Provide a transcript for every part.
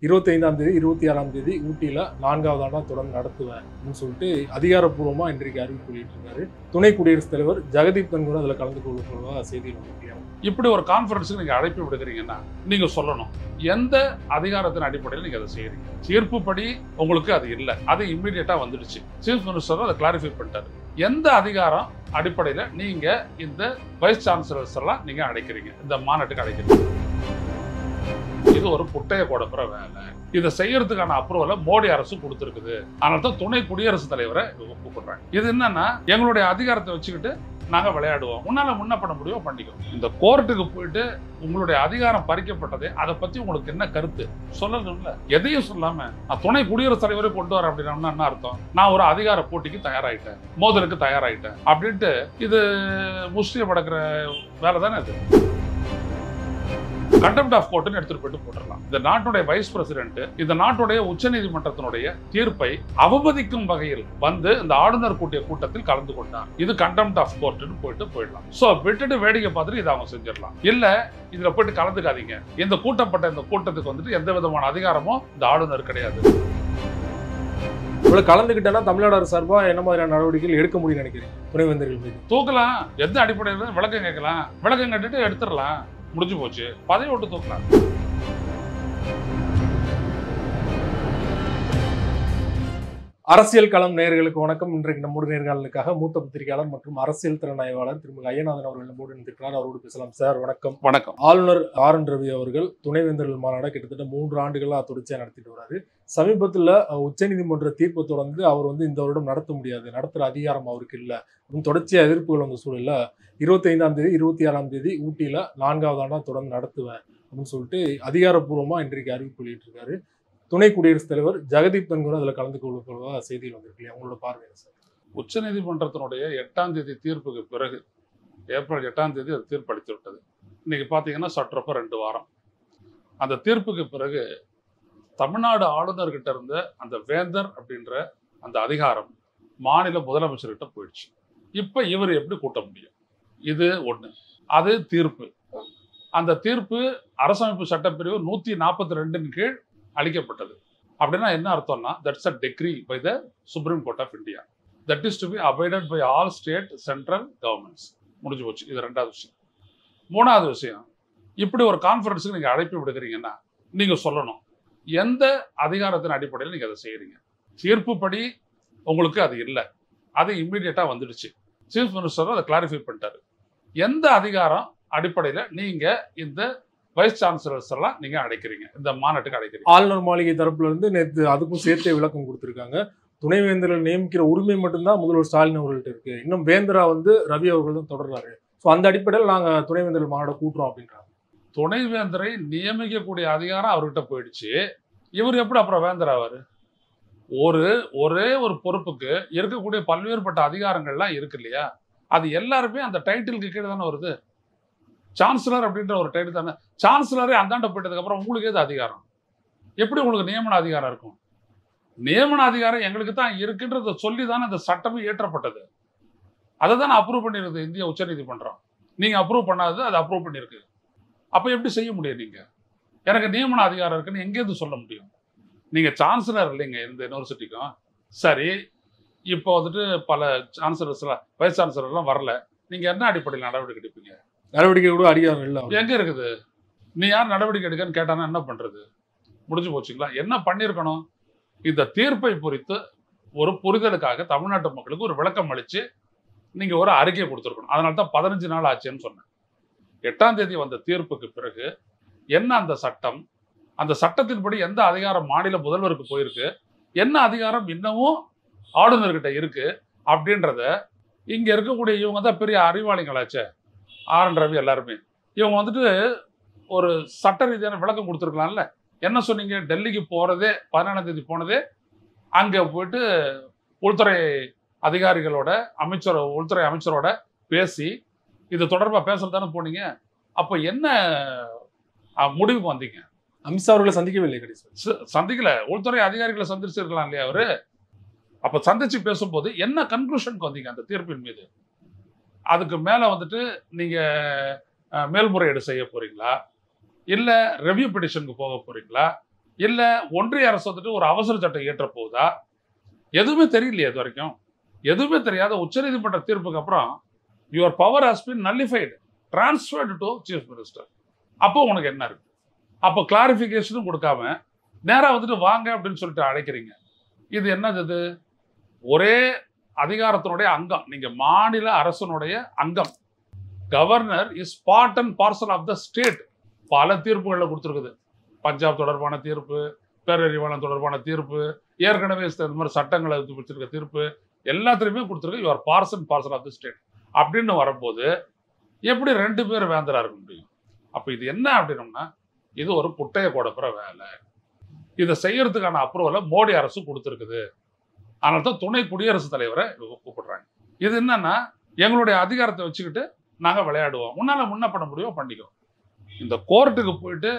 25ஆம் தேதி 26ஆம் தேதி ஊட்டியில் 4வது ஆண்டாக தொடர்ந்து நடத்துவேன் அப்படின்னு சொல்லிட்டு அதிகாரப்பூர்வமாக இன்றைக்கு அறிவிப்பு வெளியிட்டிருக்காரு. துணை குடியரசுத் தலைவர் ஜெகதீப் தன்கர் அதில் கலந்து கொள்வதாக செய்தியில் வந்திருக்காங்க. இப்படி ஒரு கான்ஃபரன்ஸுக்கு நீங்க அழைப்பு விடுக்கிறீங்கன்னா நீங்க சொல்லணும் எந்த அதிகாரத்தின் அடிப்படையில் நீங்க அதை செய்யறீங்க. தீர்ப்புப்படி உங்களுக்கு அது இல்லை, அது இம்மிடியட்டா வந்துடுச்சு. சீஃப் மினிஸ்டர் அதை கிளாரிஃபை பண்ணிட்டாரு. எந்த அதிகாரம் அடிப்படையில் நீங்க இந்த வைஸ் சான்சலர்ஸ் எல்லாம் நீங்க அழைக்கிறீங்க, இந்த மாநாட்டுக்கு அழைக்கிறீங்க? இது ஒரு குட்டைய கொடுப்புற வேலை. இதை செய்யறதுக்கான அப்ரூவலை மோடி அரசு கொடுத்துருக்குது. அதனால தான் துணை குடியரசுத் தலைவரை கூப்பிடுறாங்க. இது என்னன்னா எங்களுடைய அதிகாரத்தை வச்சுக்கிட்டு நாங்க விளையாடுவோம், உன்னால முன்ன பண்ண முடியும் பண்ணிக்கோ. இந்த கோர்ட்டுக்கு போயிட்டு உங்களுடைய அதிகாரம் பறிக்கப்பட்டது, அதை பத்தி உங்களுக்கு என்ன கருத்து சொல்லணும்ல. எதையும் சொல்லாம நான் துணை குடியரசுத் தலைவரை கொண்டு வரேன் அப்படின்னா என்ன அர்த்தம்? நான் ஒரு அதிகார போட்டிக்கு தயாராயிட்டேன், மோதலுக்கு தயாராயிட்டேன் அப்படின்ட்டு இது முஸ்லீம் படக்கிற வேலை தானே இது. கண்டெம்ட் ஆஃப் கோர்ட்னு எடுத்துட்டு போயிட்டு போட்டுடலாம். இந்த நாட்டுடைய வைஸ் பிரசிடென்ட் இந்த நாட்டுடைய உச்சநீதிமன்றத்தினுடைய தீர்ப்பை அவமதிக்கும் வகையில் வந்து இந்த ஆளுநர் கூட்டிய கூட்டத்தில் கலந்து கொண்டார். இது கண்டெம்ட் ஆஃப் கோர்ட்னு போயிடலாம். சோ விட்டுட்டு வேடிக்கை பார்த்துட்டு இதை அவங்க செஞ்சிடலாம். இல்ல இதுல போயிட்டு கலந்துக்காதீங்க, இந்த கூட்டப்பட்ட இந்த கூட்டத்துக்கு வந்துட்டு எந்த விதமான அதிகாரமும் இந்த ஆளுநர் கிடையாது. இவ்வளவு கலந்துக்கிட்டேன்னா தமிழ்நாடு அரசு சார்பாக என்ன மாதிரியான நடவடிக்கைகள் எடுக்க முடியும்னு நினைக்கிறீங்க? துணைவேந்தர்கள் மீது தூக்கலாம். எந்த அடிப்படையில் விளக்கம் கேட்கலாம், விளக்கம் கேட்டுட்டு எடுத்துடலாம், முடிஞ்சு போச்சு. பதவி விட்டு தூக்கலாம். அரசியல் களம் நேயர்களுக்கு வணக்கம். இன்றைக்கு நம்முடைய நேர்காணலுக்காக மூத்த பத்திரிகையாளர் மற்றும் அரசியல் திறனாய்வாளர் திருமதி ஐயநாதன் அவர்கள் நம்மோடு இருந்திருக்கிறார். அவரோடு பேசலாம். சார் வணக்கம். வணக்கம். ஆளுநர் ஆர்.என். ரவி அவர்கள் துணைவேந்தர்கள் மாநாடு கிட்டத்தட்ட 3 ஆண்டுகளா தொடர்ச்சியா நடத்திட்டு வராரு. சமீபத்தில் உச்சநீதிமன்ற தீர்ப்பை தொடர்ந்து அவர் இந்த வருடம் நடத்த முடியாது, நடத்துற அதிகாரம் அவருக்கு இல்லை அப்படின்னு தொடர்ச்சியா எதிர்ப்புகள் வந்த சூழல்ல 25ஆம் தேதி 26ஆம் தேதி ஊட்டியில 4வது ஆண்டாக தொடர்ந்து நடத்துவேன் அப்படின்னு சொல்லிட்டு அதிகாரப்பூர்வமாக இன்றைக்கு அறிவிப்பு வெளியிட்டிருக்காரு. துணை குடியரசுத் தலைவர் ஜெகதீப் தன்கர் அதில் கலந்து கொள்வதாக செய்தியில் வந்திருக்கு. அவங்களோட பார்வையை சார். உச்சநீதிமன்றத்தினுடைய 8ஆம் தேதி தீர்ப்புக்கு பிறகு ஏப்ரல் 8ஆம் தேதி அது தீர்ப்பளித்து விட்டது. இன்னைக்கு பார்த்தீங்கன்னா சற்றப்ப 2 வாரம். அந்த தீர்ப்புக்கு பிறகு தமிழ்நாடு ஆளுநர்கிட்ட இருந்த அந்த வேந்தர் அப்படின்ற அந்த அதிகாரம் மாநில முதலமைச்சர்கிட்ட போயிடுச்சு. இப்போ இவர் எப்படி கூட்ட முடியும்? இது ஒன்று. அது தீர்ப்பு. அந்த தீர்ப்பு அரசமைப்பு சட்டப்பிரிவு 142 கீழ் அளிக்கப்பட்டது. அப்படின்னா என்ன அர்த்தம்னா that's a decree by the supreme court of India. That is to be abided by all state central governments. முடிஞ்சு போச்சு. இது 2வது விஷயம். 3வது விஷயம், இப்படி ஒரு கான்ஃபரன்ஸுக்கு நீங்கள் அழைப்பு விடுக்கிறீங்கன்னா நீங்கள் சொல்லணும் எந்த அதிகாரத்தின் அடிப்படையில் நீங்கள் அதை செய்கிறீங்க. தீர்ப்புப்படி உங்களுக்கு அது இல்லை, அது இம்மிடியட்டாக வந்துடுச்சு. சீஃப் மினிஸ்டர் அதை கிளாரிஃபை பண்ணிட்டாரு. எந்த அதிகாரம் அடிப்படையில் நீங்கள் இந்த வைஸ் சான்சலர்ஸ் எல்லாம் நீங்க அழைக்கிறீங்க, இந்த மாநாட்டுக்கு அழைக்கிறீங்க? ஆளுநர் மாளிகை தரப்புல இருந்து நேற்று அதுக்கும் சேர்த்தே விளக்கம் கொடுத்திருக்காங்க. துணைவேந்தர்கள் நியமிக்கிற உரிமை மட்டும்தான் முதல்வர் ஸ்டாலின் அவர்கள்ட்ட இருக்கு. இன்னும் வேந்தரா ரவி அவர்கள் தான் தொடர்றாரு. ஸோ அந்த அடிப்படையில் நாங்க துணைவேந்தர்கள் மாநாடு கூட்டுறோம் அப்படின்றாங்க. துணைவேந்தரை நியமிக்கக்கூடிய அதிகாரம் அவர்கிட்ட போயிடுச்சு. இவர் எப்படி அப்புறம் வேந்தர் ஆவாரு? ஒரே ஒரு பொறுப்புக்கு இருக்கக்கூடிய பல்வேறுபட்ட அதிகாரங்கள்லாம் இருக்கு இல்லையா? அது எல்லாருமே அந்த டைட்டிலுக்கு கீழே தானே வருது. சான்சலர் அப்படின்ற ஒரு டைட்டில் தானே. சான்சலரே அந்தாண்ட போயிட்டதுக்கு அப்புறம் உங்களுக்கு எது அதிகாரம்? எப்படி உங்களுக்கு நியமன அதிகாரம் இருக்கும்? நியமன அதிகாரம் எங்களுக்கு தான் இருக்குன்றத சொல்லி தானே இந்த சட்டமே இயற்றப்பட்டது. அதை தான் அப்ரூவ் பண்ணிருக்கு இந்திய உச்சநீதிமன்றம். நீங்க அப்ரூவ் பண்ணாதது அது அப்ரூவ் பண்ணிருக்கு. அப்ப எப்படி செய்ய முடியும்? நீங்க எனக்கு நியமன அதிகாரம் இருக்குன்னு எங்கேருந்து சொல்ல முடியும்? நீங்க சான்சலர் இல்லைங்க இந்த யூனிவர்சிட்டிக்கும். சரி, இப்போ பல சான்சலர்ஸ்லாம் வைஸ் சான்சலர்லாம் வரல, நீங்க என்ன அடிப்படையில் நடவடிக்கை எடுப்பீங்க? நடவடிக்கை கூட அதிகாரம் இல்லை. எங்க இருக்குது? நீ யார் நடவடிக்கை எடுக்கன்னு கேட்டானா என்ன பண்றது? முடிஞ்சு போச்சுங்களா? என்ன பண்ணியிருக்கணும்? இந்த தீர்ப்பை குறித்து ஒரு புரிதலுக்காக தமிழ்நாட்டு மக்களுக்கு ஒரு விளக்கம் அளிச்சு நீங்க ஒரு அறிக்கை கொடுத்துருக்கணும். அதனால தான் 15 நாள் ஆச்சுன்னு சொன்னேன். 8ஆம் தேதி வந்த தீர்ப்புக்கு பிறகு என்ன அந்த சட்டம், அந்த சட்டத்தின்படி எந்த அதிகாரம் மாநில முதல்வருக்கு போயிருக்கு, என்ன அதிகாரம் இன்னமும் ஆளுநர்கிட்ட இருக்கு அப்படின்றத இங்க இருக்கக்கூடிய இவங்க தான் பெரிய அறிவாளிகளாச்சே, ஆர்.என். ரவி எல்லாருமே. இவங்க ஒரு சட்ட ரீதியான விளக்கம் கொடுத்துருக்கலாம்ல. என்ன சொன்னீங்க? டெல்லிக்கு போறதே 14ஆம் தேதி போனதே அங்க போயிட்டு உள்துறை அதிகாரிகளோட உள்துறை அமைச்சரோட பேசி இது தொடர்பாக பேசுறதானே போனீங்க. அப்போ என்ன முடிவுக்கு வந்தீங்க? அமித்ஷா அவர்களை சந்திக்கவே இல்லை. கடைசி சந்திக்கல. உள்துறை அதிகாரிகளை சந்திச்சிருக்கலாம் இல்லையா அவரு? அப்ப சந்திச்சு பேசும்போது என்ன கன்க்ளூஷனுக்கு வந்தீங்க அந்த தீர்ப்பின் மீது? அதுக்கு மேல நீங்க மேல்முறையீடு செய்ய போறீங்களா, இல்ல ரெவியூ பெட்டிஷனுக்கு போக போறீங்களா, இல்லை ஒன்றிய அரசு வந்துட்டு ஒரு அவசர சட்டம் இயற்ற போகுதா? எதுவுமே தெரியலையே இது வரைக்கும். எதுவுமே தெரியாத உச்சநீதிமன்ற தீர்ப்புக்கு அப்புறம் your power has been nullified, transferred to chief minister. அப்போ உனக்கு என்ன இருக்கு? அப்போ கிளாரிஃபிகேஷனும் கொடுக்காம நேராக வந்துட்டு வாங்க அப்படின்னு சொல்லிட்டு அழைக்கிறீங்க. இது என்னது? இது ஒரே அதிகாரத்தினுடைய அங்கம். நீங்க மாநில அரசனுடைய அங்கம். Governor is part and parcel of the state. பல தீர்ப்புகளில் கொடுத்துருக்குது. பஞ்சாப் தொடர்பான தீர்ப்பு, பேரறிவாளன் தொடர்பான தீர்ப்பு, ஏற்கனவே இந்த மாதிரி சட்டங்களை பிடிச்சிருக்க தீர்ப்பு, எல்லாத்துலையுமே கொடுத்துருக்கு. Your parcel of the state அப்படின்னு வரும்போது எப்படி 2 பேர் வேந்தரா இருக்க முடியும்? அப்போ இது என்ன அப்படின்னோம்னா, இது ஒரு குட்டையை கொடுப்புற வேலை. இதை செய்யறதுக்கான அப்ரூவலை மோடி அரசு கொடுத்துருக்குது. அதனால தான் துணை குடியரசுத் தலைவரை கூப்பிடுறாங்க. இது என்னன்னா, எங்களுடைய அதிகாரத்தை வச்சுக்கிட்டு நாங்கள் விளையாடுவோம், உன்னால முன்ன பண்ண முடியும் பண்ணிக்கோ. இந்த கோர்ட்டுக்கு போயிட்டு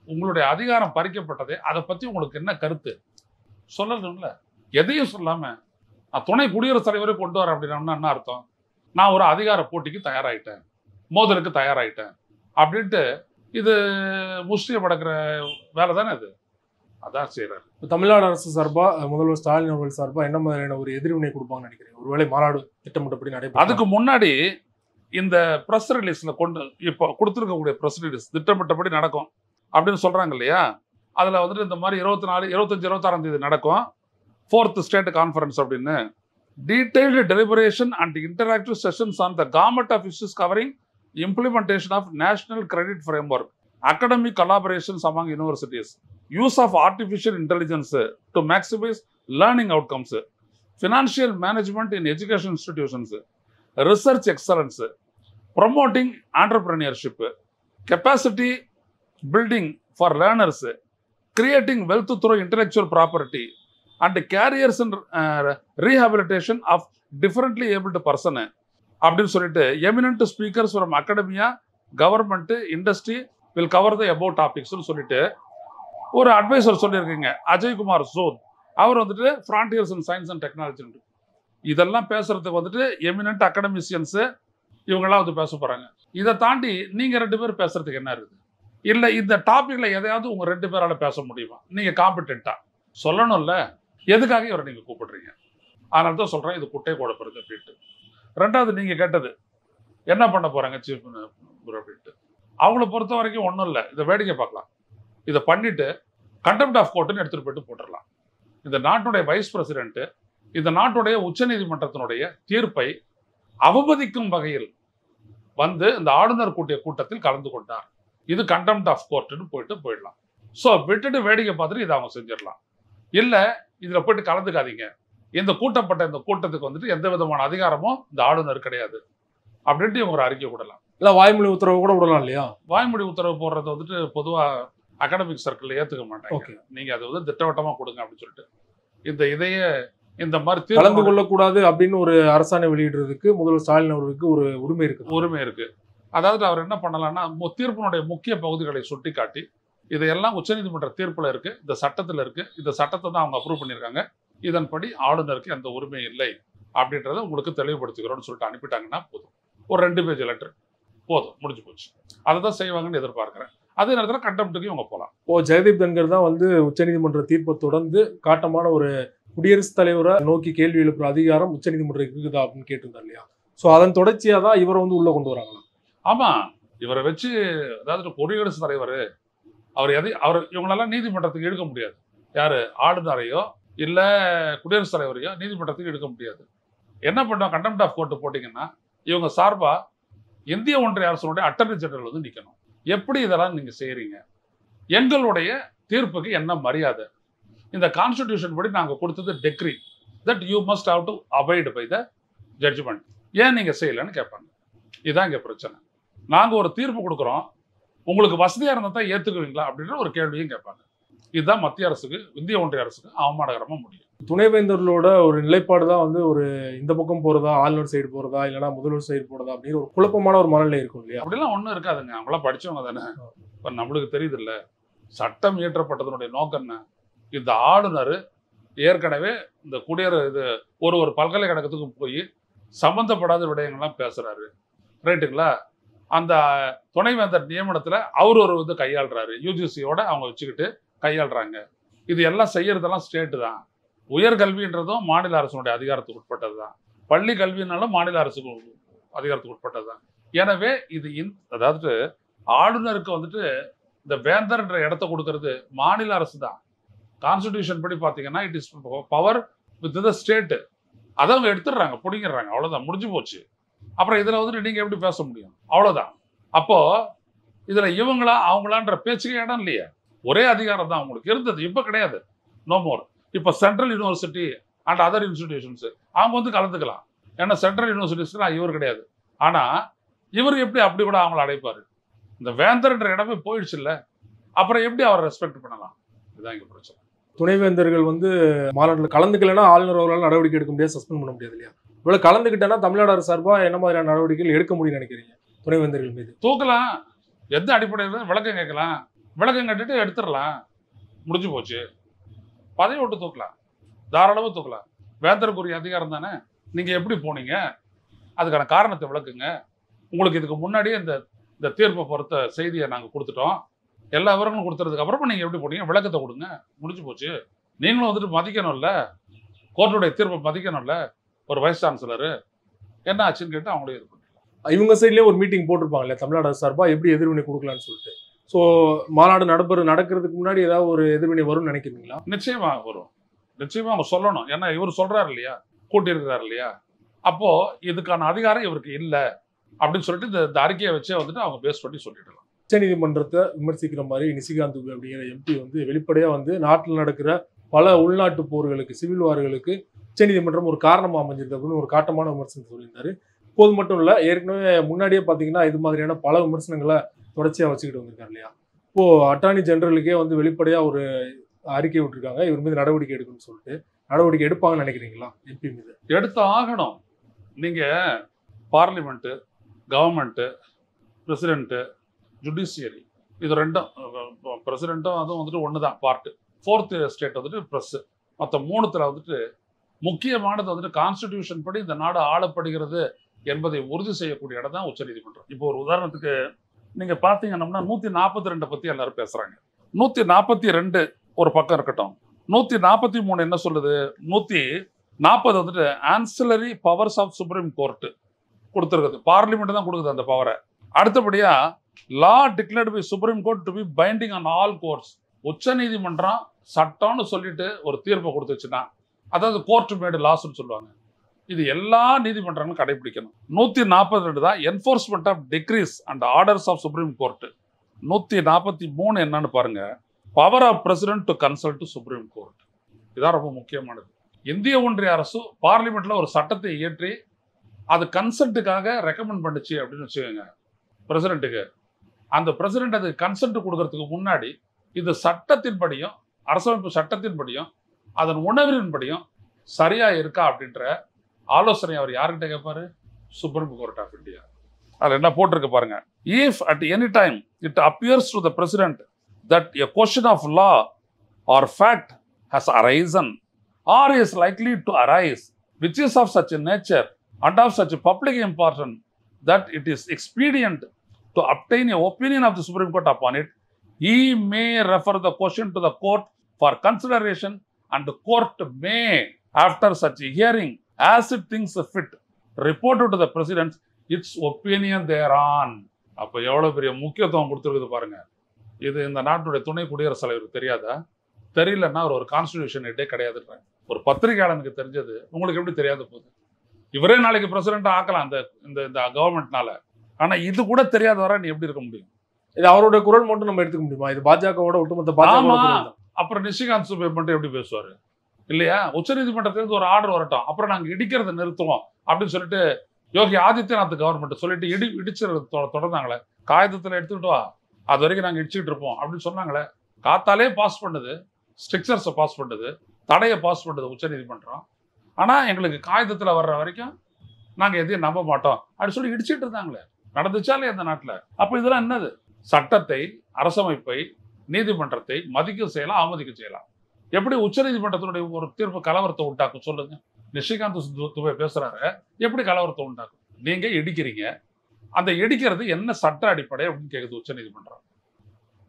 உங்களுடைய அதிகாரம் பறிக்கப்பட்டதே, அதை பற்றி உங்களுக்கு என்ன கருத்து சொல்லணும்ல. எதையும் சொல்லாம நான் துணை குடியரசுத் தலைவரை கொண்டு வரேன் அப்படின்னா என்ன அர்த்தம்? நான் ஒரு அதிகார போட்டிக்கு தயாராகிட்டேன், மோதலுக்கு தயாராகிட்டேன் அப்படின்ட்டு இது முஸ்லீம் அடக்கிற வேலை தானே இது. அதான் செய்யறாரு. தமிழ்நாடு அரசு சார்பா முதல்வர் ஸ்டாலின் அவர்கள் சார்பா என்ன மாதிரியான ஒரு எதிர்வினை கொடுப்பாங்கன்னு நினைக்கிறீங்க? ஒருவேளை மாநாடு திட்டமிட்டபடி நடைபெறும். அதுக்கு முன்னாடி இந்த ப்ரெஸ் ரிலீஸ்ல கொண்டு இப்போ கொடுத்துருக்கக்கூடிய ப்ரெஸ் ரிலீஸ் திட்டமிட்டபடி நடக்கும் அப்படின்னு சொல்றாங்க இல்லையா? அதுல வந்துட்டு இந்த மாதிரி 24, 25, 26ஆம் தேதி நடக்கும் 4th ஸ்டேட் கான்ஃபரன்ஸ் அப்படின்னு. Detailed deliberation and interactive sessions on the government of issues covering implementation of national credit framework, academic collaborations among universities, use of artificial intelligence to maximize learning outcomes, financial management in education institutions, research excellence, promoting entrepreneurship, capacity building for learners, creating wealth through intellectual property, and careers and rehabilitation of differently abled person அப்படின்னு சொல்லிட்டு eminent speakers from academia, government, industry will cover the about டாபிக்ஸ்னு சொல்லிட்டு ஒரு advisor சொல்லியிருக்கீங்க, அஜய்குமார் சோத். அவர் வந்துட்டு frontiers in science and technology. இதெல்லாம் பேசுறதுக்கு வந்துட்டு எமினன்ட் அகாடமிஷியன்ஸு இவங்கெல்லாம் வந்து பேச போறாங்க. இதை தாண்டி நீங்க 2 பேர் பேசுறதுக்கு என்ன இருக்குது? இல்லை இந்த டாபிக்ல எதையாவது உங்க 2 பேரால பேச முடியுமா? நீங்க காம்பிடென்ட்டா சொல்லணும்ல. எதுக்காக இவரை நீங்க கூப்பிடுறீங்க? அதனால தான் சொல்றேன், இது குட்டை கொடுப்பது அப்படின்ட்டு. 2வது நீங்க கேட்டது என்ன பண்ண போறாங்க சீஃப் அப்படின்ட்டு. அவங்கள பொறுத்த வரைக்கும் ஒன்றும் இல்லை, இதை வேடிக்கை பார்க்கலாம். இதை பண்ணிட்டு கண்டெம்ட் ஆஃப் கோர்ட்டுன்னு எடுத்துட்டு போயிட்டு போட்டுடலாம். இந்த நாட்டுடைய வைஸ் பிரசிடென்ட் இந்த நாட்டுடைய உச்சநீதிமன்றத்தினுடைய தீர்ப்பை அவமதிக்கும் வகையில் வந்து இந்த ஆளுநர் கூட்டிய கூட்டத்தில் கலந்து கொண்டார், இது கண்டெம்ட் ஆஃப் கோர்ட்டுன்னு போயிடலாம். ஸோ விட்டுட்டு வேடிக்கை பார்த்துட்டு இதை அவங்க செஞ்சிடலாம். இல்லை இதில் போயிட்டு கலந்துக்காதீங்க, இந்த கூட்டத்துக்கு வந்துட்டு எந்த விதமான அதிகாரமும் இந்த ஆளுநர் கிடையாது அப்படின்ட்டு இவங்க ஒரு அறிக்கை விடலாம். இல்லை வாய்மொழி உத்தரவு கூட விடலாம் இல்லையா? வாய்மொழி உத்தரவு போடுறது வந்துட்டு பொதுவாக அகாடமிக் சர்க்கிள் ஏற்றுக்க மாட்டாங்க. நீங்கள் அதை வந்து திட்டவட்டமாக கொடுங்க அப்படின்னு சொல்லிட்டு இந்த மாதிரி கலந்து கொள்ளக்கூடாது அப்படின்னு ஒரு அரசாணை வெளியிடுறதுக்கு முதல்வர் ஸ்டாலின் அவர்களுக்கு ஒரு உரிமை இருக்கு. அதாவது அவர் என்ன பண்ணலாம்னா, தீர்ப்பினுடைய முக்கிய பகுதிகளை சுட்டி காட்டி இதையெல்லாம் உச்சநீதிமன்ற தீர்ப்பில் இருக்கு, இந்த சட்டத்தில் இருக்கு, இந்த சட்டத்தை தான் அவங்க அப்ரூவ் பண்ணியிருக்காங்க, இதன்படி ஆளுநருக்கு எந்த உரிமை இல்லை அப்படின்றத உங்களுக்கு தெளிவுபடுத்திக்கிறோம்னு சொல்லிட்டு அனுப்பிட்டாங்கன்னா போதும். ஒரு 2 பேஜ் லெட்டர் போதும், முடிஞ்சு போச்சு. அதை தான் செய்வாங்கன்னு எதிர்பார்க்கிறேன். அதே நேரத்தில் கண்டெம்ட்டுக்கு இவங்க போகலாம். ஜெயதீப் தன்கர் தான் வந்து உச்சநீதிமன்ற தீர்ப்பை தொடர்ந்து காட்டமான ஒரு குடியரசுத் தலைவரை நோக்கி கேள்வி எழுப்புற அதிகாரம் உச்சநீதிமன்றம் இருக்குதா அப்படின்னு கேட்டிருந்தார் இல்லையா? ஸோ அதன் தொடர்ச்சியாக தான் இவரை வந்து உள்ள கொண்டு வராங்களா? ஆமா, இவரை வச்சு அதாவது குடியரசுத் தலைவர் அவர் இவங்களெல்லாம் நீதிமன்றத்துக்கு இழுக்க முடியாது. யாரு? ஆளுநரையோ இல்லை குடியரசுத் தலைவரையோ நீதிமன்றத்துக்கு எடுக்க முடியாது. என்ன பண்ணோம், கண்டெம்ட் ஆஃப் கோர்ட்டு போட்டிங்கன்னா இவங்க சார்பா இந்திய ஒன்றிய அரசுடைய அட்டர்னி ஜெனரல் வந்து நிற்கணும். எப்படி இதெல்லாம் நீங்கள் செய்கிறீங்க? எங்களுடைய தீர்ப்புக்கு என்ன மரியாதை? இந்த கான்ஸ்டிடியூஷன் படி நாங்கள் கொடுத்தது decree that you must have to abide by the judgment. ஏன் நீங்கள் செய்யலைன்னு கேட்பாங்க. இதுதான் இங்கே பிரச்சனை. நாங்கள் ஒரு தீர்ப்பு கொடுக்குறோம், உங்களுக்கு வசதியாக இருந்தால் தான் ஏற்றுக்குவீங்களா அப்படின்ற ஒரு கேள்வியும் கேட்பாங்க. இதுதான் மத்திய அரசுக்கு, இந்திய ஒன்றிய அரசுக்கு அவமானகரமாக முடியும். துணைவேந்தர்களோட ஒரு நிலைப்பாடு தான் வந்து ஒரு இந்த பக்கம் போகிறதா, ஆளுநர் சைடு போகிறதா, இல்லைனா முதல்வர் சைடு போகிறதா அப்படின்னு ஒரு குழப்பமான ஒரு மனநிலை இருக்கும் இல்லையா? அப்படிலாம் ஒன்றும் இருக்காதுங்க. அவங்களாம் படித்தவங்க தானே. இப்போ நம்மளுக்கு தெரியுது இல்லை, சட்டம் இயற்றப்பட்டதனுடைய நோக்கம் என்ன? இந்த ஆளுநர் ஏற்கனவே இந்த ஒரு பல்கலைக்கழகத்துக்கு போய் சம்பந்தப்படாத விடயங்கள்லாம் பேசுறாரு, ரைட்டுங்களா? அந்த துணைவேந்தர் நியமனத்தில் அவர் கையாளுறாரு, யூஜிசியோட அவங்க வச்சுக்கிட்டு கையாளுறாங்க. இது எல்லாம் செய்யறதெல்லாம் ஸ்டேட்டு தான். உயர்கல்வின்றதும் மாநில அரசுடைய அதிகாரத்துக்கு உட்பட்டது தான். பள்ளி கல்வினாலும் மாநில அரசுக்கு அதிகாரத்துக்கு உட்பட்டது தான். எனவே இது அதாவது ஆளுநருக்கு வந்துட்டு இந்த வேந்தர்ன்ற இடத்த கொடுக்கறது மாநில அரசு தான். கான்ஸ்டிடியூஷன் படி பார்த்தீங்கன்னா it is power with the state. அதை அவங்க எடுத்துடுறாங்க, பிடிங்கிடுறாங்க, அவ்வளோதான், முடிஞ்சு போச்சு. அப்புறம் இதில் வந்துட்டு நீங்கள் எப்படி பேச முடியும்? அவ்வளோதான். அப்போ இதில் இவங்களா அவங்களான்ற பேச்சுக்கே இடம் இல்லையா? ஒரே அதிகாரம் தான் அவங்களுக்கு இருந்தது, இப்போ கிடையாது, நோ மோர். இப்போ central university and other institutions அவங்க வந்து கலந்துக்கலாம். ஏன்னா சென்ட்ரல் யூனிவர்சிட்டிஸ்லாம் இவர் கிடையாது. ஆனால் இவர் எப்படி அப்படி கூட அவங்கள அடைப்பார்? இந்த வேந்தர்ன்ற இடமே போயிடுச்சு இல்லை, அப்புறம் எப்படி அவரை ரெஸ்பெக்ட் பண்ணலாம்? இதுதான் இங்கே பிரச்சனை. துணைவேந்தர்கள் வந்து மாநாட்டில் கலந்துக்கலைன்னா ஆளுநர் அவர்களால் நடவடிக்கை எடுக்க முடியாது, சஸ்பெண்ட் பண்ண முடியாது இல்லையா? இவ்வளவு கலந்துக்கிட்டேன்னா தமிழ்நாடு அரசு சார்பாக என்ன மாதிரியான நடவடிக்கைகள் எடுக்க முடியும்னு நினைக்கிறீங்க துணைவேந்தர்கள் மீது? தூக்கலாம். எந்த அடிப்படையில் விளக்கம் கேட்கலாம், விளக்கம் கேட்டுட்டு எடுத்துடலாம், முடிஞ்சு போச்சு. பதவி விட்டு தூக்கலாம், தாராளமாக தூக்கலாம். வேந்தருக்குரிய அதிகாரம் தானே. நீங்கள் எப்படி போனீங்க, அதுக்கான காரணத்தை விளக்குங்க. உங்களுக்கு இதுக்கு முன்னாடியே இந்த தீர்ப்பை பொறுத்த செய்தியை நாங்கள் கொடுத்துட்டோம், எல்லா விவரங்களும் கொடுத்துறதுக்கு அப்புறமா நீங்கள் எப்படி போனீங்க விளக்கத்தை கொடுங்க, முடிஞ்சு போச்சு. நீங்களும் வந்துட்டு மதிக்கணும்ல, கோர்ட்டுடைய தீர்ப்பை மதிக்கணும்ல. ஒரு வைஸ் சான்சலரு என்ன ஆச்சுன்னு கேட்டு அவங்களே இது பண்ணிக்கலாம். இவங்க சைட்லேயே ஒரு மீட்டிங் போட்டிருப்பாங்க இல்லையா தமிழ்நாடு அரசு சார்பாக, எப்படி எதிர்வினை கொடுக்கலான்னு சொல்லிட்டு. ஸோ மாநாடு நடக்கிறதுக்கு முன்னாடி ஏதாவது ஒரு எதிர்வினை வரும்னு நினைக்கிறீங்களா? நிச்சயமா வரும், நிச்சயமா அவங்க சொல்லணும். ஏன்னா இவர் சொல்றாரு இல்லையா, கூட்டியிருக்கிறாரு இல்லையா, அப்போ இதுக்கான அதிகாரம் இவருக்கு இல்லை அப்படின்னு சொல்லிட்டு இந்த அறிக்கையை வச்சே வந்துட்டு அவங்க பேஸ் பண்ணி சொல்லிடலாம். உச்சநீதிமன்றத்தை விமர்சிக்கிற மாதிரி நிஷிகாந்த் துபே அப்படிங்கிற எம்பி வந்து வெளிப்படையாக வந்து நாட்டில் நடக்கிற பல உள்நாட்டு போர்களுக்கு, சிவில் வார்களுக்கு உச்சநீதிமன்றம் ஒரு காரணமாக அமைஞ்சிருக்கு அப்படின்னு ஒரு காட்டமான விமர்சனம் சொல்லியிருந்தாரு. இப்போது மட்டும் இல்லை, ஏற்கனவே முன்னாடியே பார்த்தீங்கன்னா இது மாதிரியான பல விமர்சனங்களை தொடர்ச்சியாக வச்சுக்கிட்டு வந்திருக்காரு இல்லையா? இப்போது அட்டார்னி ஜெனரலுக்கே வந்து வெளிப்படையாக ஒரு அறிக்கை விட்டுருக்காங்க, இவர் மீது நடவடிக்கை எடுக்கணும்னு சொல்லிட்டு. நடவடிக்கை எடுப்பாங்கன்னு நினைக்கிறீங்களா எம்பி மீது? எடுத்து ஆகணும். நீங்கள் பார்லிமெண்ட்டு, கவர்மெண்ட்டு, பிரசிடென்ட்டு, ஜுடிஷியரி, இது ரெண்டும், பிரசிடென்ட்டும் அதுவும் வந்துட்டு ஒன்று தான் பார்ட்டு. ஃபோர்த் ஸ்டேட் வந்துட்டு ப்ரெஸ்ஸு. மற்ற மூணுத்தில் வந்துட்டு முக்கியமானது வந்துட்டு கான்ஸ்டிடியூஷன் படி இந்த நாடு ஆளப்படுகிறது என்பதை உறுதி செய்யக்கூடிய இடம் தான் உச்சநீதிமன்றம். இப்போ ஒரு உதாரணத்துக்கு நீங்கள் பார்த்தீங்கன்னா 142 பற்றி எல்லாரும் பேசுகிறாங்க. 142 ஒரு பக்கம் இருக்கட்டும், 143 என்ன சொல்லுது? 140 வந்துட்டு ancillary powers of supreme court கொடுத்துருக்குது. பார்லிமெண்ட் தான் கொடுக்குது அந்த பவரை. அடுத்தபடியா law declared by supreme court to be binding on all courts. உச்ச நீதிமன்றம் சட்டம்னு சொல்லிட்டு ஒரு தீர்ப்பை கொடுத்துச்சுன்னா, அதாவது கோர்ட் மேடு லாஸ்ன்னு சொல்லுவாங்க, இது எல்லா நீதிமன்றங்களும் கடைபிடிக்கணும். 142 தான் enforcement of decrees and orders of supreme court. 143 என்னன்னு பாருங்க, power of president to consult to supreme court. இதான் ரொம்ப முக்கியமானது. இந்திய ஒன்றிய அரசு பார்லிமெண்ட்ல ஒரு சட்டத்தை இயற்றி அது கன்சென்ட்டுக்காக ரெக்கமெண்ட் பண்ணுச்சு அப்படின்னு வச்சுக்கோங்க பிரசிடென்ட்டுக்கு. அந்த பிரசிடென்ட் அது கன்சென்ட் கொடுக்கறதுக்கு முன்னாடி இது சட்டத்தின்படியும் அரசமைப்பு சட்டத்தின்படியும் அதன் உணர்வின்படியும் சரியா இருக்கா அப்படின்ற ஆலோசனை அவர் யார்கிட்ட கேட்பாரு? Supreme court of India. அதில் என்ன போட்டிருக்கு பாருங்க, if at any time it appears to the president that a question of law or fact has arisen or is likely to arise which is of such nature and of such public importance that it is expedient to obtain an opinion of the Supreme Court upon it, he may refer the question to the court for consideration, and the court may, after such a hearing, as it thinks fit, report to the president its opinion thereon. அப்போ எவ்வளோ பெரிய முக்கியத்துவம் கொடுத்துருக்குது பாருங்க. இது இந்த நாட்டுடைய துணை குடியரசுத் தலைவருக்கு தெரியாதா? தெரியலன்னா ஒரு கான்ஸ்டிடியூஷன் ஹெட்டே கிடையாதுன்றாங்க. ஒரு பத்திரிகையாளனுக்கு தெரிஞ்சது உங்களுக்கு எப்படி தெரியாத போகுது? இவரே நாளைக்கு பிரசிடென்ட் ஆக்கலாம் இந்த கவர்மெண்ட்னால. ஆனா இது கூட தெரியாத வர நீ எப்படி இருக்க முடியும்? இது அவரோட குரல் மட்டும் நம்ம எடுத்துக்க முடியுமா? இது பாஜகவோட ஒட்டுமொத்த பாஜக. அப்புறம் நிஷிகாந்த் துபே மட்டும் எப்படி பேசுவாரு இல்லையா? உச்சநீதிமன்றத்திலிருந்து ஒரு ஆர்டர் வரட்டும், அப்புறம் நாங்க இடிக்கிறத நிறுத்துவோம் அப்படின்னு சொல்லிட்டு யோகி ஆதித்யநாத் கவர்மெண்ட் சொல்லிட்டு இடிச்சிருது தொடர்ந்தாங்களே. காகிதத்துல எடுத்துக்கிட்டு வா, அது வரைக்கும் நாங்க இடிச்சுட்டு இருப்போம் அப்படின்னு சொன்னாங்களே. காத்தாலே பாஸ் பண்ணுது, ஸ்ட்ரிக்சர்ஸை பாஸ் பண்ணுது, தடையை பாஸ் பண்ணுது உச்சநீதிமன்றம். ஆனால் எங்களுக்கு காகிதத்தில் வர்ற வரைக்கும் நாங்கள் எதையும் நம்ப மாட்டோம் அப்படின்னு சொல்லி இடிச்சிட்டு இருந்தாங்களே. நடந்துச்சாலே அந்த நாட்டில். அப்போ இதெல்லாம் என்னது? சட்டத்தை, அரசமைப்பை, நீதிமன்றத்தை மதிக்க செய்யலாம், அவமதிக்க செய்யலாம். எப்படி உச்சநீதிமன்றத்தினுடைய ஒரு தீர்ப்பு கலவரத்தை உண்டாக்கும் சொல்லுங்க? நிஷிகாந்த் துபே பேசுறாரு, எப்படி கலவரத்தை உண்டாக்கும்? நீங்க இடிக்கிறீங்க, அந்த இடிக்கிறது என்ன சட்ட அடிப்படை அப்படின்னு கேட்குது உச்சநீதிமன்றம்.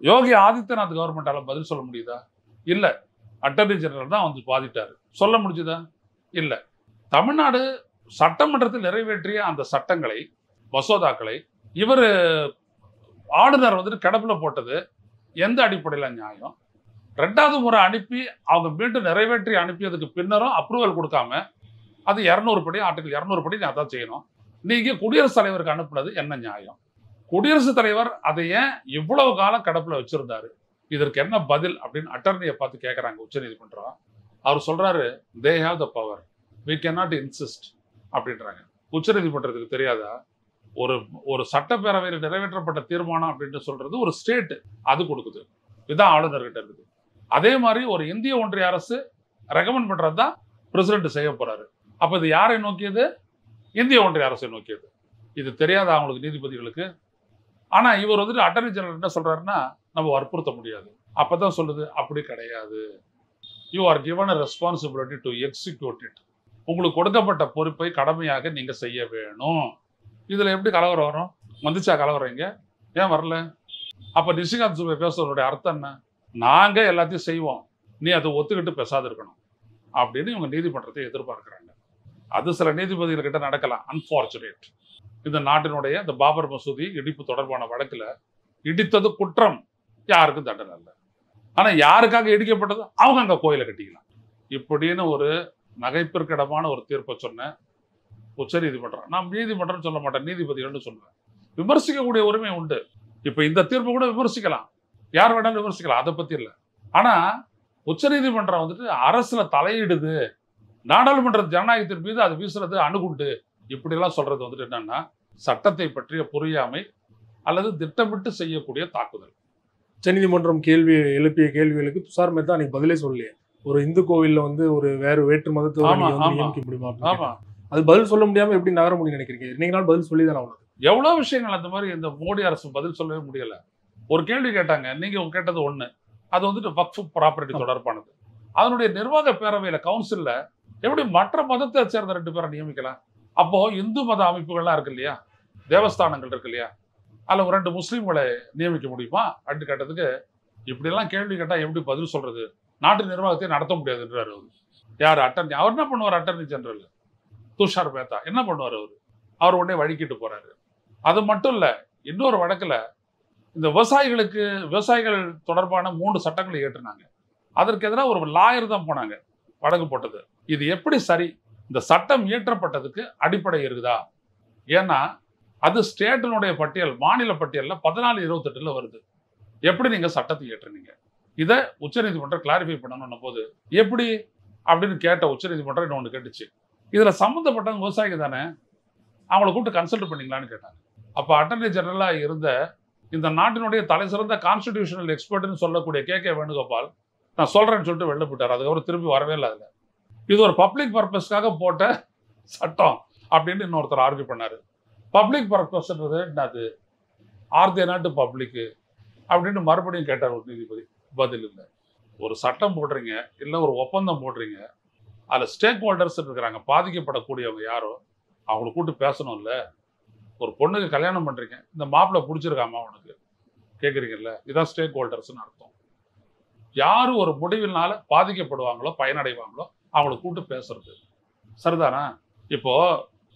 யோகி ஆதித்யநாத் கவர்மெண்டால பதில் சொல்ல முடியுதா? இல்ல. அட்டர்னி ஜெனரல் தான் வந்து பாதிட்டாரு. சொல்ல முடிஞ்சுதா? இல்ல. தமிழ்நாடு சட்டமன்றத்தில் நிறைவேற்றிய அந்த சட்டங்களை, மசோதாக்களை இவர் ஆளுநர் வந்துட்டு கிடப்புல போட்டது எந்த அடிப்படையில் நியாயம்? 2வது முறை அனுப்பி அவங்க மீண்டும் நிறைவேற்றி அனுப்பியதுக்கு பின்னரும் அப்ரூவல் கொடுக்காம அது 200 படி ஆர்டிகல் 200 படி நான் அதான் செய்யணும். நீங்க குடியரசுத் தலைவருக்கு அனுப்புனது என்ன நியாயம்? குடியரசுத் தலைவர் அதை ஏன் இவ்வளவு காலம் கிடப்புல வச்சிருந்தாரு? இதற்கு என்ன பதில் அப்படின்னு அட்டர்னியை பார்த்து கேட்கறாங்க உச்சநீதிமன்றம். அவர் சொல்றாரு, they have the power, we can not insist அப்படின்றாங்க. உச்சநீதிமன்றத்துக்கு தெரியாதா? ஒரு ஒரு சட்டப்பேரவையில் நிறைவேற்றப்பட்ட தீர்மானம் அப்படின்னு சொல்றது ஒரு ஸ்டேட் அது கொடுக்குது. இதுதான் ஆளுநர்கிட்ட இருக்குது. அதே மாதிரி ஒரு இந்திய ஒன்றிய அரசு ரெக்கமெண்ட் பண்றது தான் பிரசிடென்ட் செய்ய போறாரு. அப்ப இது யாரை நோக்கியது? இந்திய ஒன்றிய அரசை நோக்கியது. இது தெரியாத அவங்களுக்கு நீதிபதிகளுக்கு. ஆனா இவர் வந்துட்டு அட்டர்னி ஜெனரல் என்ன சொல்றாருன்னா, நம்ம வற்புறுத்த முடியாது. அப்பதான் சொல்லுது, அப்படி கிடையாது. You are given a responsibility to execute it. உங்களுக்கு கொடுக்கப்பட்ட பொறுப்பை கடமையாக நீங்க செய்ய வேணும். இதுல எப்படி கலவரம் வரும்? வந்துச்சா கலவரம்? இங்க ஏன் வரல? அப்ப நிஷிகாந்த் சுபே பேசுறதுடைய அர்த்தம் என்ன? நாங்க எல்லாத்தையும் செய்வோம், நீ அதை ஒத்துக்கிட்டு பேசாது இருக்கணும் அப்படின்னு இவங்க நீதிமன்றத்தை எதிர்பார்க்கிறாங்க. அது சில நீதிபதிகள் கிட்ட நடக்கலாம். அன்பார்ச்சுனேட். இந்த நாட்டினுடைய இந்த பாபர் மசூதி இடிப்பு தொடர்பான வழக்குல இடித்தது குற்றம், யாருக்கும் தண்டனை இல்லை. ஆனா யாருக்காக இடிக்கப்பட்டது அவங்க அங்க கோயிலை கட்டிக்கலாம். இப்படின்னு ஒரு நகைப்பிற்கிடமான ஒரு தீர்ப்பை சொன்ன உச்ச நீதிமன்றம், நான் நீதிமன்றம் சொல்ல மாட்டேன், நீதிபதிகள்னு சொல்லுவேன். விமர்சிக்கக்கூடிய உரிமை உண்டு. இப்ப இந்த தீர்ப்பு கூட விமர்சிக்கலாம், யார் வேணாலும் விமர்சிக்கலாம், அதை பத்தி இல்லை. ஆனா உச்ச நீதிமன்றம் வந்துட்டு அரசுல தலையிடுது, நாடாளுமன்ற ஜனநாயகத்தின் மீது அது வீசுறது அணுகுண்டு, இப்படி எல்லாம் சொல்றது வந்துட்டு என்னன்னா சட்டத்தை பற்றிய புரியாமை அல்லது திட்டமிட்டு செய்யக்கூடிய தாக்குதல். உச்சநீதிமன்றம் எழுப்பிய கேள்விகளுக்கு துஷார் மேத்தா அன்னைக்கு பதிலே சொல்லலையே. ஒரு இந்து கோவில்ல வந்து ஒரு வேற்று மதத்தை நியமிக்க முடியுமா? ஆமா, அது பதில் சொல்ல முடியாம எப்படி நகர முடியும் நினைக்கிறீங்க? நீங்க நாள் பதில் சொல்லி தானே ஆகணும். எவ்வளவு விஷயங்கள் அந்த மாதிரி இந்த மோடி அரசு பதில் சொல்லவே முடியல. ஒரு கேள்வி கேட்டாங்க, நீங்க கேட்டது ஒண்ணு, அது வந்துட்டு வக்ஃப் ப்ராப்பர்ட்டி தொடர்பானது. அதனுடைய நிர்வாக பேரவையில கவுன்சில்ல எப்படி மற்ற மதத்தை சேர்ந்த 2 பேரை நியமிக்கலாம்? அப்போ இந்து மத அமைப்புகள்லாம் இருக்கு இல்லையா, தேவஸ்தானங்கள் இருக்கு இல்லையா, அதுல ஒரு 2 முஸ்லீம்களை நியமிக்க முடியுமா அப்படின்னு கேட்டதுக்கு, இப்படி எல்லாம் கேள்வி கேட்டா எப்படி பதில் சொல்றது? நாட்டு நிர்வாகத்தை நடத்த முடியாதுன்றாரு அவரு. யார்? அட்டர்னி. அவர் என்ன பண்ணுவார்? அட்டர்னி ஜெனரல் துஷார் மேத்தா என்ன பண்ணுவார்? அவர் உடனே வழிக்கிட்டு போறாரு. அது மட்டும் இல்ல, இன்னொரு வழக்குல இந்த விவசாயிகள் தொடர்பான 3 சட்டங்களை ஏற்றினாங்க. அதற்கு எதிராக ஒரு லாயர் தான் போனாங்க, வழக்கு போட்டது. இது எப்படி சரி? இந்த சட்டம் இயற்றப்பட்டதுக்கு அடிப்படை இருக்குதா? ஏன்னா அது ஸ்டேட்டினுடைய பட்டியல், மாநில பட்டியல்ல 1428 வருது. எப்படி நீங்க சட்டத்தை ஏற்றுனீங்க? இதை உச்சநீதிமன்றம் கிளாரிஃபை பண்ணணும் போது எப்படி அப்படின்னு கேட்ட உச்சநீதிமன்றம் இன்னொன்று கேட்டுச்சு, இதுல சம்மந்தப்பட்டவங்க விவசாயிங்க தானே, அவங்களை கூப்பிட்டு கன்சல்ட் பண்ணீங்களான்னு கேட்டாங்க. அப்ப அட்டர்னி ஜெனரலா இருந்த இந்த நாட்டினுடைய தலை சிறந்த கான்ஸ்டிடியூஷனல் எக்ஸ்பர்ட்னு சொல்லக்கூடிய கே வேணுகோபால், நான் சொல்றேன்னு சொல்லிட்டு வெளில போயிட்டார். அதுக்கப்புறம் திரும்பி வரவே இல்லை. அதுல இது ஒரு பப்ளிக் பர்பஸ்க்காக போட்ட சட்டம் அப்படின்னு இன்னொருத்தர் ஆர்கியூ பண்ணாரு. பப்ளிக் பர்பஸ்ன்றது என்னது? ஆர் தே நாட் பப்ளிக் அப்படின்னு மறுபடியும் கேட்டார் ஒரு நீதிபதி. பதில் இல்லை. ஒரு சட்டம் போடுறீங்க, இல்லை ஒரு ஒப்பந்தம் போடுறீங்க, அதில் ஸ்டேக் ஹோல்டர்ஸ் இருக்கிறாங்க, பாதிக்கப்படக்கூடியவங்க யாரோ அவங்களை கூப்பிட்டு பேசணும். இல்லை, ஒரு பொண்ணுக்கு கல்யாணம் பண்றீங்க, இந்த மாப்பிள்ளை பிடிச்சிருக்காமா அவனுக்கு கேட்குறீங்கல்ல, இதான் ஸ்டேக் ஹோல்டர்ஸ்ன்னு அர்த்தம். யாரு ஒரு முடிவினால பாதிக்கப்படுவாங்களோ பயனடைவாங்களோ அவங்களை கூப்பிட்டு பேசுறது சரிதானா? இப்போ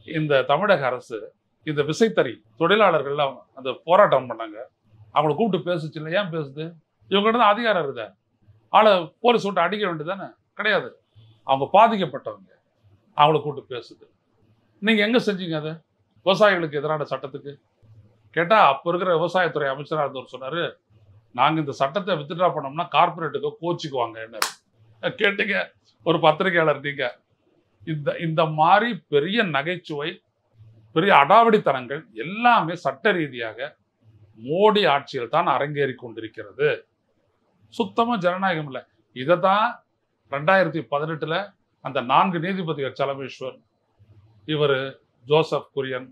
இந்த தமிழக அரசு இந்த விசைத்தறி தொழிலாளர்கள்லாம் அந்த போராட்டம் பண்ணாங்க, அவங்களை கூப்பிட்டு பேசுச்சு இல்லை. ஏன் பேசுது? இவங்ககிட்ட தான் அதிகாரம் இருக்குதா? ஆளை போலீஸ் விட்டு அடிக்க வேண்டியதானே? கிடையாது. அவங்க பாதிக்கப்பட்டவங்க, அவங்கள கூப்பிட்டு பேசுது. நீங்க எங்க செஞ்சீங்க அதை? விவசாயிகளுக்கு எதிரான சட்டத்துக்கு கேட்டா அப்ப இருக்கிற விவசாயத்துறை அமைச்சராக இருந்தவர் சொன்னாரு, நாங்க இந்த சட்டத்தை வித்ட்ரா பண்ணோம்னா கார்பரேட்டுக்கு கோச்சிக்குவாங்க. என்ன கேட்டீங்க? ஒரு பத்திரிகையாளர் நீங்க. இந்த மாதிரி பெரிய நகைச்சுவை, பெரிய அடாவடித்தனங்கள் எல்லாமே சட்ட ரீதியாக மோடி ஆட்சியில் தான் அரங்கேறி கொண்டிருக்கிறது. சுத்தமா ஜனநாயகம் இல்லை. இதை தான் 2018 அந்த 4 நீதிபதிகள், சலமேஸ்வர், இவர் ஜோசப் குரியன்,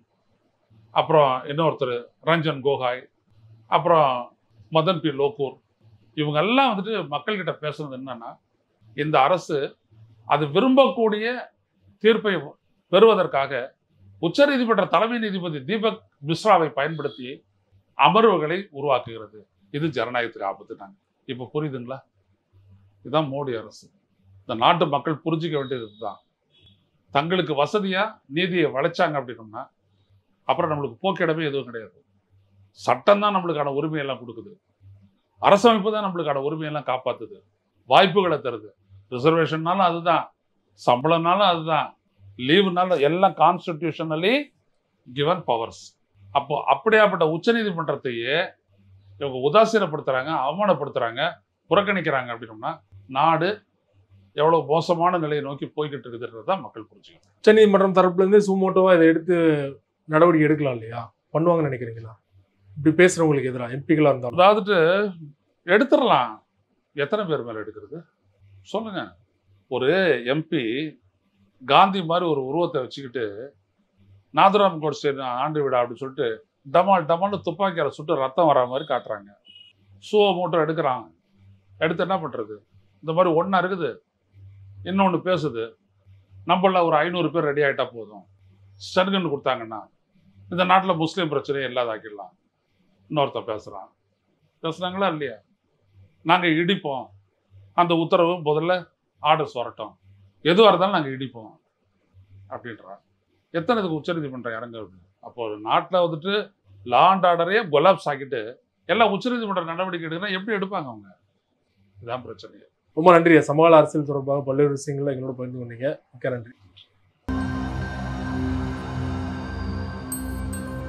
அப்புறம் இன்னொருத்தர் ரஞ்சன் கோகாய், அப்புறம் மதன் பி லோகூர், இவங்க எல்லாம் வந்துட்டு மக்கள்கிட்ட பேசுறது என்னன்னா, இந்த அரசு அது விரும்பக்கூடிய தீர்ப்பை பெறுவதற்காக உச்சநீதிமன்ற தலைமை நீதிபதி தீபக் மிஸ்ராவை பயன்படுத்தி அமர்வுகளை உருவாக்குகிறது. இது ஜனநாயகத்துக்கு ஆபத்துனாங்க. இப்போ புரியுதுங்களா? இதுதான் மோடி அரசு. இந்த நாட்டு மக்கள் புரிஞ்சிக்க வேண்டியது இதுதான். தங்களுக்கு வசதியா நீதியை வளைச்சாங்க அப்படின்னோம்னா அப்புறம் நம்மளுக்கு போக்கிடமே எதுவும் கிடையாது. சட்டம் தான் நம்மளுக்கான உரிமையெல்லாம் கொடுக்குது. அரசமைப்பு தான் நம்மளுக்கான உரிமையெல்லாம் காப்பாத்துது, வாய்ப்புகளை தருது. ரிசர்வேஷன்னாலும் அதுதான், சம்பளம்னாலும் அதுதான், லீவுனாலும் எல்லாம் கான்ஸ்டிடியூஷனலி கிவன் பவர்ஸ். அப்போ அப்படியாப்பட்ட உச்சநீதிமன்றத்தையே இவங்க உதாசீனப்படுத்துறாங்க, அவமானப்படுத்துறாங்க, புறக்கணிக்கிறாங்க அப்படின்னோம்னா நாடு எவ்வளவு மோசமான நிலையை நோக்கி போய்கிட்டு இருக்குதுன்றதான் மக்கள் புரிஞ்சுக்கணும். உச்சநீதிமன்றம் தரப்புல இருந்து சுமோட்டோவா இதை எடுத்து நடவடிக்கை எடுக்கலாம் இல்லையா? பண்ணுவாங்கன்னு நினைக்கிறீங்களா? இப்படி பேசுறவங்களுக்கு எதிராக எம்பிகளா இருந்தாலும் அதாவது எடுத்துடலாம். எத்தனை பேர் மேல எடுக்கிறது சொல்லுங்க? ஒரு எம்பி காந்தி மாதிரி ஒரு உருவத்தை வச்சுக்கிட்டு நாதுராம் கோட்ஸே ஆண்டு விடா அப்படின்னு சொல்லிட்டு டமால் டமால்னு துப்பாக்கியால சுட்டு ரத்தம் வரா மாதிரி காட்டுறாங்க. ஷூவை மூட்டை எடுக்கிறாங்க. எடுத்து என்ன பண்றது? இந்த மாதிரி ஒன்றா இருக்குது, இன்னொன்று பேசுது. நம்மள ஒரு 500 பேர் ரெடி ஆகிட்டா போதும், ஸ்டன்கன் கொடுத்தாங்கன்னா இந்த நாட்டில் முஸ்லீம் பிரச்சனையை இல்லாதாக்கிடலாம். இன்னொருத்தன் பேசுகிறாங்களா இல்லையா? நாங்கள் இடிப்போம், அந்த உத்தரவு முதல்ல ஆர்டர்ஸ் வரட்டும், எதுவாக இருந்தாலும் நாங்கள் இடிப்போம் அப்படின்றான். எத்தனை இதுக்கு உச்சநீதிமன்றம் இறங்க? அப்போ நாட்டில் வந்துட்டு லா அண்ட் ஆர்டரையே கொலாப்ஸ் ஆக்கிட்டு எல்லாம் உச்சநீதிமன்ற நடவடிக்கை எடுக்கணும், எப்படி எடுப்பாங்க அவங்க? இதுதான் பிரச்சனை. ரொம்ப நன்றி. சமகால அரசியல் தொடர்பாக பல்வேறு விஷயங்களை எங்களோட பகிர்ந்து கொண்டீங்க. மிக்க நன்றி.